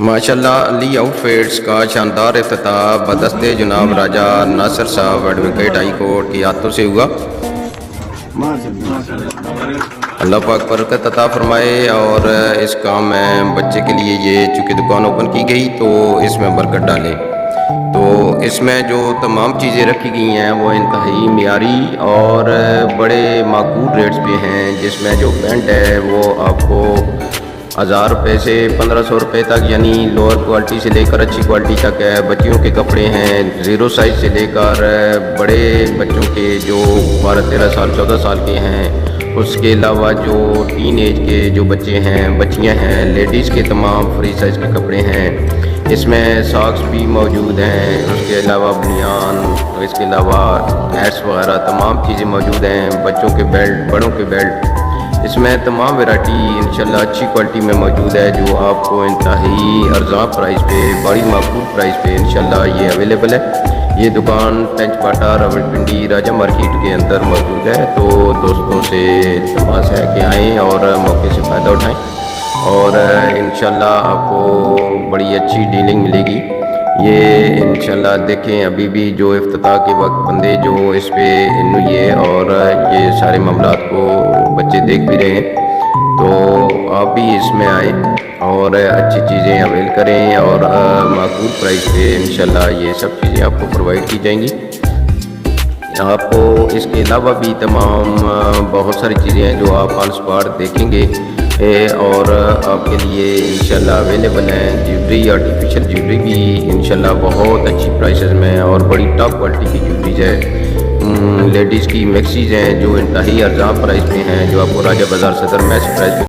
माशाल्लाह अली आउटफिट्स का शानदार इफ्तिताह बदस्त जनाब राजा नासिर साहब एडवोकेट हाई कोर्ट के हाथों से हुआ। अल्लाह पाक बरकत अता फरमाए। और इस काम में बच्चे के लिए ये चूँकि दुकान ओपन की गई तो इसमें बरकत डालें। तो इसमें जो तमाम चीज़ें रखी गई हैं वो इंतहाई मियारी और बड़े माकूल रेट्स पे हैं, जिसमें जो पेंट है वो आपको 1000 रुपये से 1500 रुपये तक, यानी लोअर क्वालिटी से लेकर अच्छी क्वालिटी तक है। बच्चियों के कपड़े हैं 0 साइज़ से लेकर बड़े बच्चों के जो 12-13 साल 14 साल के हैं। उसके अलावा जो टीन एज के जो बच्चे हैं बच्चियां हैं, लेडीज़ के तमाम फ्री साइज़ के कपड़े हैं। इसमें सॉक्स भी मौजूद हैं, उसके अलावा बनियान, इसके अलावा हैट्स वगैरह तमाम चीज़ें मौजूद हैं। बच्चों के बेल्ट, बड़ों के बेल्ट, इसमें तमाम वैरायटी इंशाल्लाह अच्छी क्वालिटी में मौजूद है, जो आपको इंतहाई अर्ज़ा प्राइस पे, बड़ी माकूल प्राइस पे इंशाल्लाह ये अवेलेबल है। ये दुकान पंचपाटा रावलपिंडी राजा मार्केट के अंदर मौजूद है। तो दोस्तों से तमाश है कि आएँ और मौके से फ़ायदा उठाएँ और इंशाल्लाह आपको बड़ी अच्छी डीलिंग मिलेगी। ये इंशाल्लाह देखें, अभी भी जो इफ्तिताह के वक्त बंदे जो इस पे ये और ये सारे मामलात को बच्चे देख भी रहे हैं, तो आप भी इसमें आए और अच्छी चीज़ें अवेल करें और माकूल प्राइस पे इंशाल्लाह ये सब चीज़ें आपको प्रोवाइड की जाएंगी। आपको इसके अलावा भी तमाम बहुत सारी चीज़ें हैं जो आप ऑन स्पॉट देखेंगे और आपके लिए इंशाल्लाह अवेलेबल हैं। ज्वेलरी, आर्टिफिशियल ज्वेलरी भी इंशाल्लाह बहुत अच्छी प्राइसेस में और बड़ी टॉप क्वालिटी की ज्वेलरीज है। लेडीज़ की मैक्सीज हैं जो इंतहाई अर्ज़ा प्राइस पे हैं, जो आपको राजा बाज़ार सदर मैच प्राइस